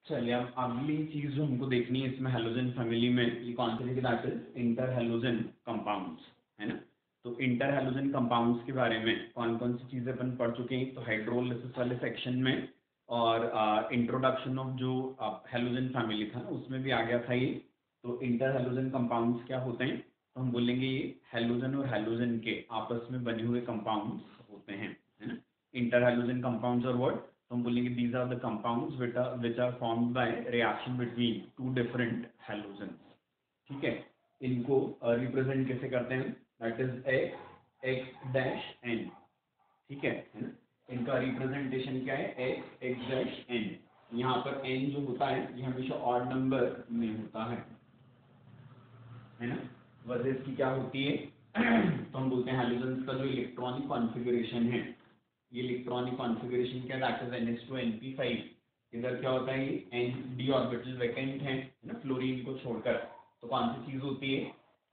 चलिए अब अगली चीज जो हमको देखनी है इसमें हैलोजन फैमिली में ये कौन सी, that is inter halogen compounds, है ना। तो इंटर हैलोजन कंपाउंड्स के बारे में कौन कौन सी चीजें अपन पढ़ चुके हैं, तो हाइड्रोलिसिस वाले सेक्शन में और इंट्रोडक्शन ऑफ जो हैलोजन फैमिली था ना उसमें भी आ गया था ये। तो इंटर हैलोजन कंपाउंड्स क्या होते हैं, तो हम बोलेंगे ये हैलोजन और हैलोजन के आपस में बने हुए कंपाउंड्स होते हैं, है ना। इंटर हैलोजन कंपाउंड्स और वर्ड, तो हम बोलेंगे these are the compounds which are formed by reaction between two different halogens. ठीक है, इनको रिप्रेजेंट कैसे करते हैं, that is X dash N. ठीक है ना। इनका रिप्रेजेंटेशन क्या है, एक्स डैश एन। यहाँ पर एन जो होता है ये हमेशा ऑड नंबर में होता है ना। वजह इसकी क्या होती है तो हम बोलते हैं हैलोजेंस का जो इलेक्ट्रॉनिक कॉन्फ़िगरेशन है, ये इलेक्ट्रॉनिक कॉन्फ़िगरेशन क्या, दैट इज NH2 NP5। इधर क्या होता है, ये डी ऑर्बिटल वैकेंट है ना फ्लोरीन को छोड़कर। तो कौन सी चीज होती है,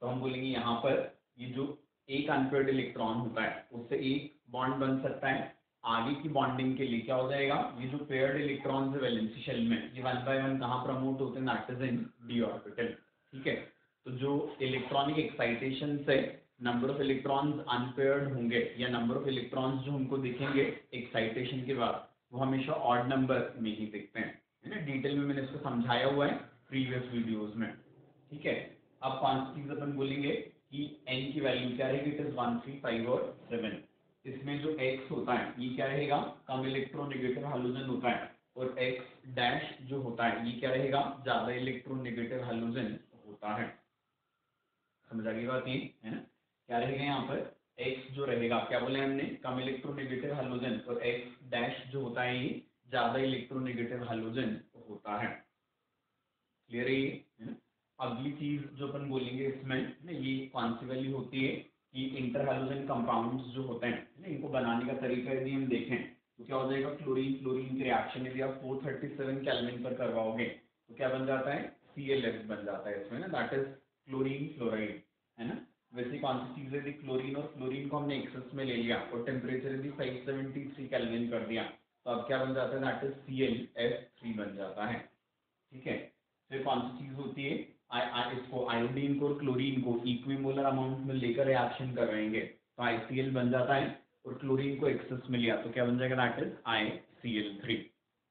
तो हम बोलेंगे यहाँ पर ये जो एक अनपेयर्ड इलेक्ट्रॉन होता है उससे एक बॉन्ड बन सकता है। आगे की बॉन्डिंग के लिए क्या हो जाएगा, ये जो पेयर्ड इलेक्ट्रॉन है वैलेंसी शेल में ये 1 by 1 कहाँ प्रमोट होते हैं, that is in D orbital. ठीक है, तो जो इलेक्ट्रॉनिक एक्साइटेशन से नंबर ऑफ इलेक्ट्रॉन्स अनपेयर्ड होंगे या नंबर ऑफ इलेक्ट्रॉन्स जो हमको दिखेंगे एक्साइटेशन के बाद वो हमेशा ऑड नंबर में ही दिखते हैं, है ना। डिटेल में मैंने इसको समझाया हुआ है प्रीवियस वीडियोस में। ठीक है, अब पांच चीज अपन बोलेंगे कि n की वैल्यू क्या रहेगी, इट इज 1 3 5 और 7। इसमें जो x होता है ये क्या रहेगा, कम इलेक्ट्रोनेगेटिव हैलोजन होता है, और x डैश जो होता है ये क्या रहेगा, ज्यादा इलेक्ट्रोनेगेटिव हैलोजन होता है। समझ आ गई बात ये, है ना। क्या रहेगा यहाँ पर, x जो रहेगा, क्या बोले हमने, कम इलेक्ट्रोनेगेटिव हैलोजन, और x डैश जो होता है ये ज्यादा इलेक्ट्रोनेगेटिव हैलोजन होता है। क्लियर है ये, है ना। अगली चीज जो अपन बोलेंगे इसमें ना, ये कौन सी वैल्यू होती है कि इंटर हैलोजन कंपाउंड्स जो होते हैं ना इनको बनाने का तरीका यदि हम देखें तो क्या हो जाएगा, क्लोरीन फ्लोरीन की रिएक्शन यदि आप 437 केल्विन पर करवाओगे तो क्या बन जाता है, ClH बन जाता है इसमें ना, दैट इज क्लोरीन फ्लोराइड, है ना। वैसे कौन सी चीज यदि क्लोरीन और फ्लोरीन को हमने एक्सेस में ले लिया और टेम्परेचर यदि 573 केल्विन कर दिया तो अब क्या बन जाता है, दैट इज ClF3 बन जाता है। ठीक है, फिर कौन सी चीज होती है, इसको आयोडीन को और क्लोरीन को इक्विमोलर अमाउंट में लेकर रिएक्शन करवाएंगे तो ICl बन जाता है, और क्लोरीन को एक्सेस में लिया तो क्या बन जाएगा, दैट इज ICl3।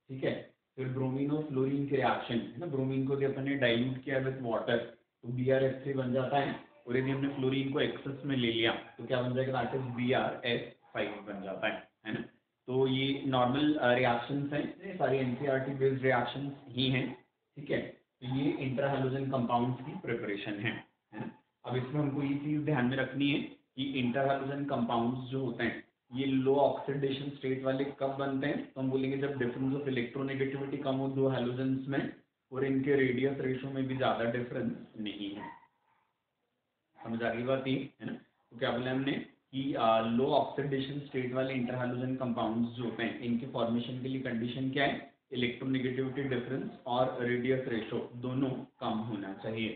ठीक है, फिर ब्रोमीन और फ्लोरीन के रिएक्शन है ना, ब्रोमीन को अपन ने डाइल्यूट किया विद वाटर तो BrF3 बन जाता है, और यदि हमने फ्लोरीन को एक्सेस में ले लिया तो क्या बन जाएगा, दैट इज BrF5 बन जाता है ना। तो ये नॉर्मल रिएक्शंस हैं, ये सारी NCERT बेस्ड रिएक्शंस ही हैं। ठीक है, तो ये इंटर हैलोजन कंपाउंड्स की प्रिपरेशन है ना। अब इसमें हमको ये चीज ध्यान में रखनी है कि इंटर हैलोजन कंपाउंड्स जो होते हैं ये लो ऑक्सीडेशन स्टेट वाले कब बनते हैं, तो हम बोलेंगे जब डिफरेंस ऑफ इलेक्ट्रोनेगेटिविटी कम हो दो हैलोजेंस में और इनके रेडियस रेशो में भी ज्यादा डिफरेंस नहीं है। समझ आ गई बात ये, है ना। तो क्या बोले हमने कि लो ऑक्सीडेशन स्टेट वाले इंटर हैलोजन कंपाउंड्स जो होते हैं इनके फॉर्मेशन के लिए कंडीशन क्या है, इलेक्ट्रोनेगेटिविटी डिफरेंस और रेडियस रेशो दोनों कम होना चाहिए।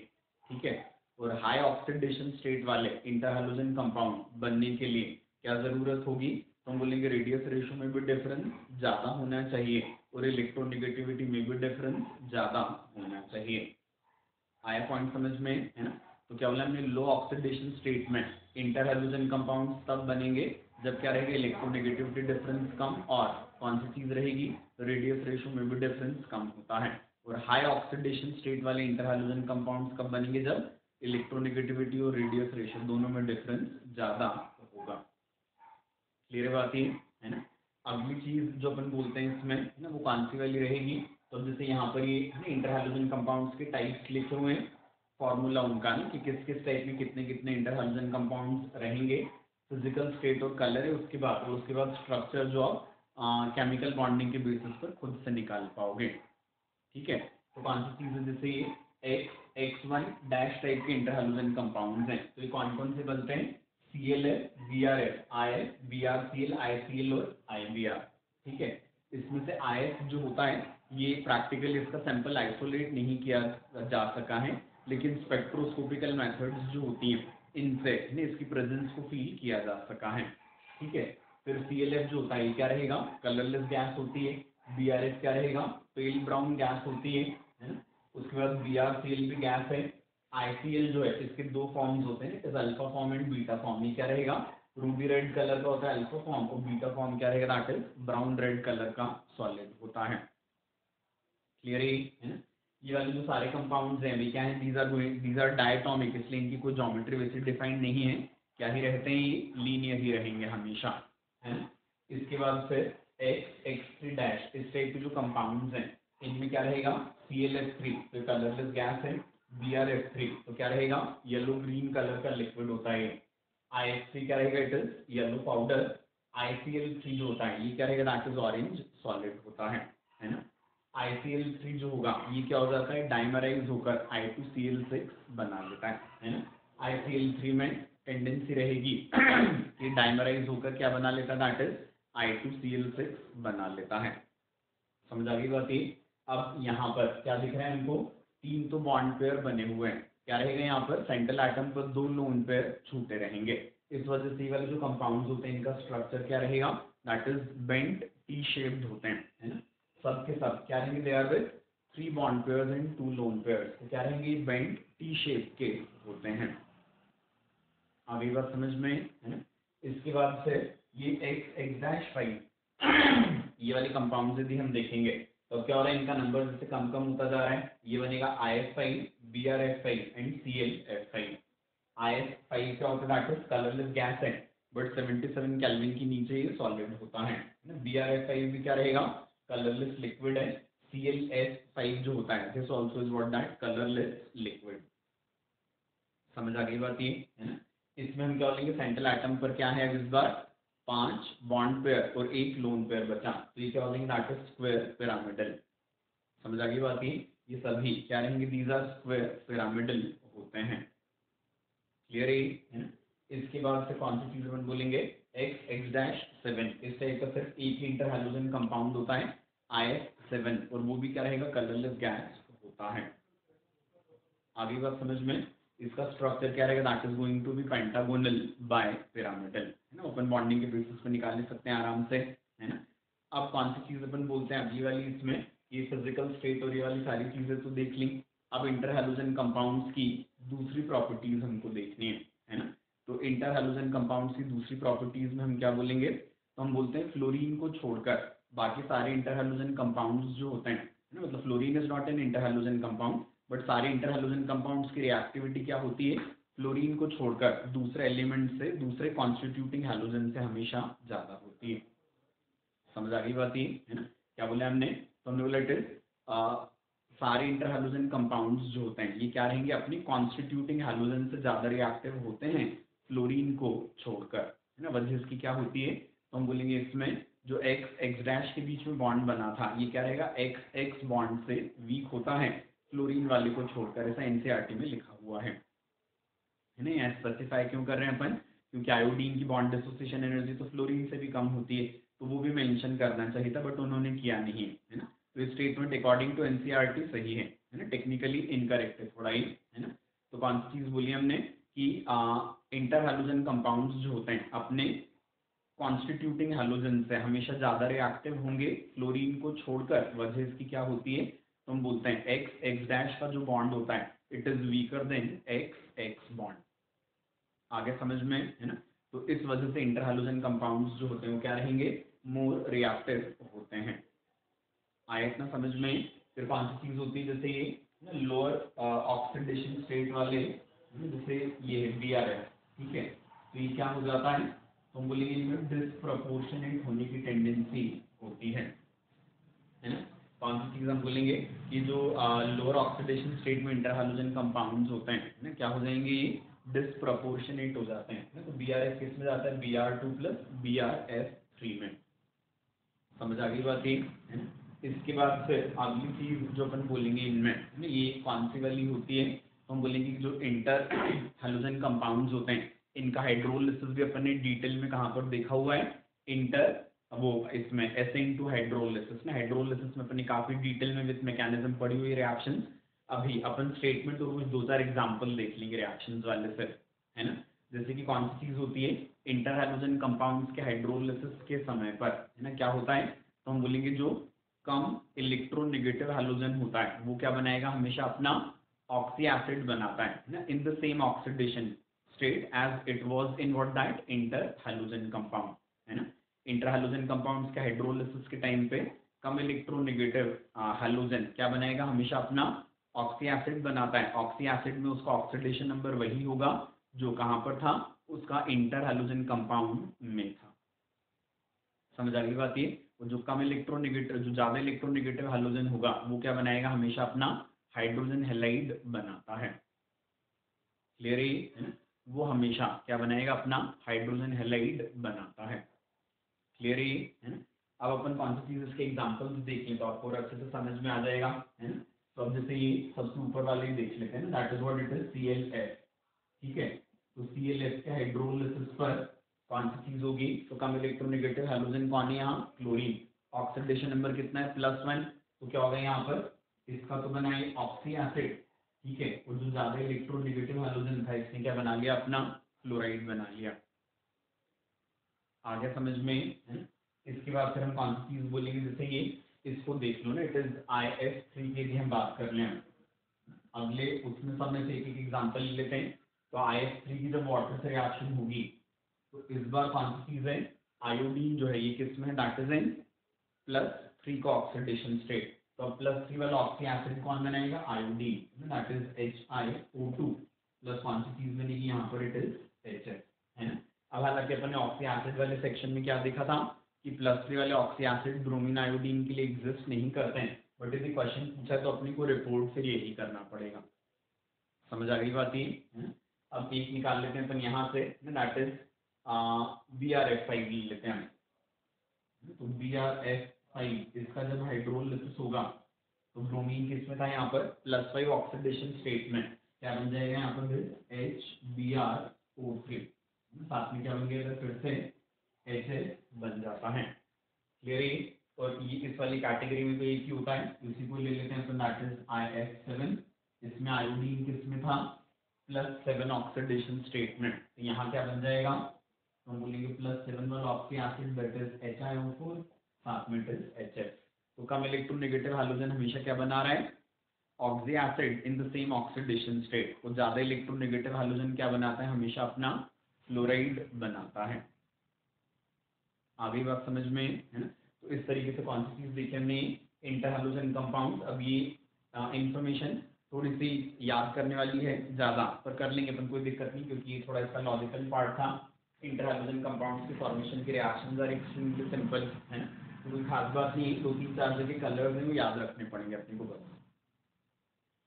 ठीक है, और हाई ऑक्सीडेशन स्टेट वाले इंटर हैलोजन कंपाउंड बनने के लिए क्या जरूरत होगी, तो हम बोलेंगे रेडियस रेशो में भी डिफरेंस ज्यादा होना चाहिए और इलेक्ट्रोनेगेटिविटी में भी डिफरेंस ज्यादा होना चाहिए। आया पॉइंट समझ में, है ना। तो क्या बोला हमने, लो ऑक्सीडेशन स्टेट में इंटर हैलोजन कंपाउंड्स तब बनेंगे जब क्या रहेगा, इलेक्ट्रोनेगेटिविटी डिफरेंस कम और कौन सी चीज रहेगी, रेडियस रेशो में भी डिफरेंस कम होता है। और हाई ऑक्सीडेशन स्टेट वाले इंटर हैलोजन कंपाउंड्स कब बनेंगे, जब इलेक्ट्रोनेगेटिविटी और रेडियस रेशो दोनों में डिफरेंस ज्यादा होगा। क्लियर बात ये, है ना। अगली चीज जो अपन बोलते हैं इसमें है ना वो कौन सी वाली रहेगी, तो जैसे यहाँ पर ये इंटर हैलोजन कंपाउंड्स के टाइप्स लिखे हुए हैं, फॉर्मूला उनका ना कि किस किस टाइप में कितने कितने इंटर हैलोजन कंपाउंड्स रहेंगे, फिजिकल स्टेट और कलर है उसके बाद स्ट्रक्चर जो आप केमिकल बॉन्डिंग के बेसिस पर खुद से निकाल पाओगे। ठीक है, तो कौन सी चीज है, जैसे ये X1 डैश टाइप के इंटर हैलोजन कंपाउंड्स हैं तो ये कौन कौन से बनते हैं, ClF, BrF, IF, BrCl, ICl और IBr। ठीक है, इसमें से IF जो होता है ये प्रैक्टिकली इसका सैंपल आइसोलेट नहीं किया जा सका है, लेकिन स्पेक्ट्रोस्कोपिकल मेथड्स जो होती हैं इनसे इसकी प्रेजेंस को फील किया जा सका है। ठीक है, फिर ClF जो होता है क्या रहेगा, कलरलेस गैस होती है, BRF क्या रहेगा, पेल ब्राउन गैस होती है ना। उसके बाद BrCl भी गैस है। ICl जो है इसके दो फॉर्म्स होते हैं, it is alpha form and beta form. ये क्या रहेगा, रूबी रेड कलर का होता है अल्फा फॉर्म, और बीटा फॉर्म क्या रहेगा, that is brown red colour का सॉलिड होता है। क्लियर है ना। ये वाले जो सारे कंपाउंड्स हैं अभी क्या है, दीज आर डायटोमिक, इसलिए इनकी कोई ज्योमेट्री वैसे डिफाइंड नहीं है, क्या ही रहते हैं, ये लीनियर ही रहेंगे हमेशा, है ना। इसके बाद फिर X3 डैश, इस टाइप के जो कंपाउंड्स हैं इनमें क्या रहेगा, ClF3 तो कलरलेस गैस है, BrF3 तो क्या रहेगा, येलो ग्रीन कलर का लिक्विड होता है। IF3 क्या रहेगा, it is yellow powder. ICl3 जो होता है ये क्या रहेगा, दैट इज ऑरेंज सॉलिड होता है ना। ICl3 जो होगा ये क्या हो जाता है, डाइमराइज होकर I2Cl6 बना लेता है ना। ICl3 में टेंडेंसी रहेगी कि डाइमराइज होकर क्या बना लेता है, दैट इज I2Cl6 बना लेता है। समझ आ गई बात ये। अब यहाँ पर क्या दिख रहा है हमको, तीन तो बॉन्ड पेयर बने हुए हैं, क्या रहेगा यहाँ पर, सेंट्रल एटम पर दो लोन पेयर छूटे रहेंगे। इस वजह से ये वाले जो कंपाउंड्स होते हैं इनका स्ट्रक्चर क्या रहेगा, that is bent T shaped होते हैं, है ना। सब के सब क्या रहेंगे, they are with 3 bond pairs and 2 lone pairs, तो क्या रहेंगे, बेंट टी शेप के होते हैं। आगे बात समझ में है ना। इसके बाद से ये X-5 ये वाले कंपाउंड यदि हम देखेंगे तो क्या हो रहा है, इनका नंबर जैसे कम कम होता जा रहा है, ये बनेगा IF5, BrF5 and ClF5। IF5 क्या होता है, दैट इज कलरलेस गैस है, बट 77 केल्विन के नीचे ये सॉलिड होता है ना। BrF5 भी क्या रहेगा, कलरलेस लिक्विड है। ClF5 जो होता है this also is what, that colourless liquid. समझ आ गई बात ये, है ना। इसमें हम क्या बोलेंगे, सेंट्रल एटम पर क्या है इस बार, 5 बॉन्ड पेयर और 1 लोन पेयर बचा, तो ये क्या बोलेंगे, दैट इज स्क्वायर पिरामिडल। समझ आ गई बात ये सभी क्या रहेंगे, दीज आर स्क्वायर पिरामिडल होते हैं। क्लियर है ना। इसके बाद से कौन सी चीज अपन बोलेंगे, X-7, इस टाइप का सिर्फ एक ही इंटर हाइड्रोजन कंपाउंड होता है IF7, और वो भी क्या रहेगा, कलरलेस गैस होता है। आगे बात समझ में, इसका स्ट्रक्चर क्या रहेगा, that is going to be pentagonal bipyramidal, है ना। ओपन बॉन्डिंग के बेसिस पे निकाल सकते हैं आराम से, है ना। अब कौन सी चीज अपन बोलते हैं अगली वाली, इसमें ये फिजिकल स्टेट और ये वाली सारी चीजें तो देख ली। अब इंटर हैलोजन कंपाउंड्स की दूसरी प्रॉपर्टीज हमको देखनी है ना। तो इंटर हैलोजन कंपाउंड्स की दूसरी प्रॉपर्टीज में हम क्या बोलेंगे, तो हम बोलते हैं फ्लोरीन को छोड़कर बाकी सारे इंटर हैलोजन कंपाउंड्स जो होते हैं, है ना, मतलब fluorine is not an inter halogen compound, but सारे इंटर हैलोजन कंपाउंड्स की रिएक्टिविटी क्या होती है, फ्लोरीन को छोड़कर दूसरे एलिमेंट से, दूसरे कॉन्स्टिट्यूटिंग हैलोजन से हमेशा ज्यादा होती है। समझ आ गई बात ये, है ना। क्या बोले हमने, तो हमने बोला इट इज सारे इंटर हैलोजन कंपाउंड्स जो होते हैं ये क्या रहेंगे, अपनी कॉन्स्टिट्यूटिंग हैलोजन से ज्यादा रिएक्टिव होते हैं फ्लोरीन को छोड़कर, है ना। वजह इसकी क्या होती है, तो हम बोलेंगे इसमें जो एक्स डैश के बीच में बॉन्ड बना था ये क्या रहेगा, एक्स बॉन्ड से वीक होता है फ्लोरीन वाले को छोड़कर, ऐसा एनसीईआरटी में लिखा हुआ है ना। यहाँ स्पेसिफाई क्यों कर रहे हैं अपन, क्योंकि आयोडीन की बॉन्ड डिसोसिएशन एनर्जी तो फ्लोरीन से भी कम होती है, तो वो भी मेंशन करना चाहिए था बट उन्होंने किया नहीं है ना। तो ये स्टेटमेंट अकॉर्डिंग टू एनसीईआरटी सही है ना, टेक्निकली इनकरेक्ट है थोड़ा ही, है ना। तो कौन सी चीज बोली हमने कि इंटर हैलोजन कंपाउंड्स जो होते हैं अपने कॉन्स्टिट्यूटिंग हैलोजन से हमेशा ज्यादा रिएक्टिव होंगे फ्लोरीन को छोड़कर, वजह इसकी क्या होती है, तो हम बोलते हैं एक्स डैश का जो बॉन्ड होता है it is weaker then x bond. आगे समझ में है ना। तो इस वजह से इंटर हैलोजन कंपाउंड्स जो होते हैं वो क्या रहेंगे, मोर रिएक्टिव होते हैं। आया इतना समझ में। फिर कौन सी चीज होती है, जैसे ये लोअर ऑक्सीडेशन स्टेट वाले, जैसे ये है BrF, ठीक है, तो ये क्या हो जाता है, तो हम बोलेंगे इनमें डिसप्रोपोर्शनेट होने की टेंडेंसी होती है ना। कौन सी चीज हम बोलेंगे, कि जो लोअर ऑक्सीडेशन स्टेट में इंटर हैलोजन कंपाउंड्स होते हैं ना, क्या हो जाएंगे, ये डिसप्रोपोर्शनेट हो जाते हैं ना। तो BrF किस में जाता है, Br2 प्लस BrF3 में। समझ आ गई बात ये, है ना। इसके बाद फिर अगली चीज जो अपन बोलेंगे इनमें, है ना, ये कौन सी वाली होती है, तो हम बोलेंगे कि जो इंटर हैलोजन कंपाउंड्स होते हैं इनका हाइड्रोलिसिस भी अपन ने डिटेल में कहाँ पर देखा हुआ है, इंटर वो इसमें SN2 हाइड्रोलिसिस ना, हाइड्रोलिसिस में अपनी काफी डिटेल में विद मैकेनिज्म पढ़ी हुई रिएक्शन। अभी अपन स्टेटमेंट और कुछ 2-4 एग्जाम्पल देख लेंगे रिएक्शंस वाले से, है ना। जैसे कि कौन सी चीज होती है, इंटर हैलोजन कंपाउंड्स के हाइड्रोलिसिस के समय पर, है ना, क्या होता है, तो हम बोलेंगे जो कम इलेक्ट्रोनेगेटिव हैलोजन होता है वो क्या बनाएगा, हमेशा अपना ऑक्सी एसिड बनाता है ना, in the same oxidation state as it was in what that inter halogen compound, है ना। इंटर हैलोजन कंपाउंड्स के हाइड्रोलिसिस के टाइम पे कम इलेक्ट्रोनेगेटिव हैलोजन क्या बनाएगा, हमेशा अपना ऑक्सी एसिड बनाता है। ऑक्सी एसिड में उसका ऑक्सीडेशन नंबर वही होगा जो कहाँ पर था, उसका इंटर हैलोजन कंपाउंड में था। समझ आ गई बात ये। जो कम इलेक्ट्रोनेगेटिव, जो ज्यादा इलेक्ट्रोनेगेटिव हैलोजन होगा वो क्या बनाएगा, हमेशा अपना हाइड्रोजन हैलाइड बनाता है। क्लियर है, वो हमेशा क्या बनाएगा, अपना हाइड्रोजन हैलाइड बनाता है। क्लियर है ना। अब अपन कौन सी चीज इसके एग्जांपल्स देख लें तो आपको अच्छे से समझ में आ जाएगा, है ना। तो अब जैसे ये सबसे ऊपर वाले ही देख लेते हैं ना, that is what it is ClF। ठीक है, तो ClF के हाइड्रोलिसिस पर कौन सी चीज होगी, तो कम इलेक्ट्रोनेगेटिव हैलोजन कौन है यहाँ, क्लोरीन। ऑक्सीडेशन नंबर कितना है, +1। तो क्या होगा यहाँ पर, इसका तो बना है ऑक्सी एसिड, ठीक है, और जो ज्यादा इलेक्ट्रोनेगेटिव हैलोजन था इसने क्या बना लिया, अपना फ्लोराइड बना लिया। आगे समझ में है। इसके बाद फिर हम कौन सी चीज बोलेंगे, जैसे ये इसको देख लो ना, इट इज IF3 की हम बात कर लें अगले उसमें सब में से एक एक एग्जांपल ले लेते हैं। तो IF3 की जब वाटर से रिएक्शन होगी तो इस बार कौन सी चीज है, आयोडीन जो है ये किस में है, दैट इज इन +3 का ऑक्सीडेशन स्टेट। तो अब +3 वाला ऑक्सी एसिड कौन बनाएगा, iodine, that is HiO2 plus कौन सी चीज बनेगी यहाँ पर, इट इज HF, है ना। अब हालांकि अपन ने ऑक्सी एसिड वाले सेक्शन में क्या देखा था कि +3 वाले ऑक्सी एसिड ब्रोमीन आयोडीन के लिए एग्जिस्ट नहीं करते हैं, बट यदि क्वेश्चन पूछा है तो अपनी को रिपोर्ट से यही करना पड़ेगा। समझ आ गई बात ये, है? अब एक निकाल लेते हैं अपन यहाँ से, दैट इज BrF5 लेते हैं। तो BrF5 इसका जब हाइड्रोलिसिस होगा तो ब्रोमीन किस में था, यहाँ पर +5 ऑक्सीडेशन स्टेट में क्या बन जाएगा, यहाँ पर HBrO3, साथ में क्या बन गया, फिर से HF बन जाता है। क्लियर। और ये इस वाली कैटेगरी में तो एक ही होता है, इसी को ले लेते हैं अपन, दैट इज IF7। इसमें आयोडीन किस में था, +7 ऑक्सीडेशन स्टेट में, तो यहाँ क्या बन जाएगा, तो हम बोलेंगे +7 वाला oxy acid that is HiO4, साथ में इट इज HF। तो कम इलेक्ट्रोनेगेटिव हैलोजन हमेशा क्या बना रहा है, oxy acid in the same oxidation state. और ज्यादा इलेक्ट्रोनेगेटिव हैलोजन क्या बनाता है, हमेशा अपना फ्लोराइड बनाता है। आगे बात समझ में है ना। तो इस तरीके से कौन सी चीज देखी हमने, इंटर हैलोजन कंपाउंड। अब ये इंफॉर्मेशन थोड़ी सी याद करने वाली है ज्यादा, पर कर लेंगे अपन, कोई दिक्कत नहीं, क्योंकि ये थोड़ा इसका लॉजिकल पार्ट था। इंटर हैलोजन कंपाउंड्स की फॉर्मेशन के रिएक्शंस आर एक्सट्रीमली सिंपल, है ना। तो कोई खास बात नहीं, 2-3-4 जगह कलर्स हैं वो याद रखने पड़ेंगे अपने को बस।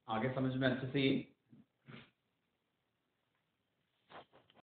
आगे समझ में अच्छे से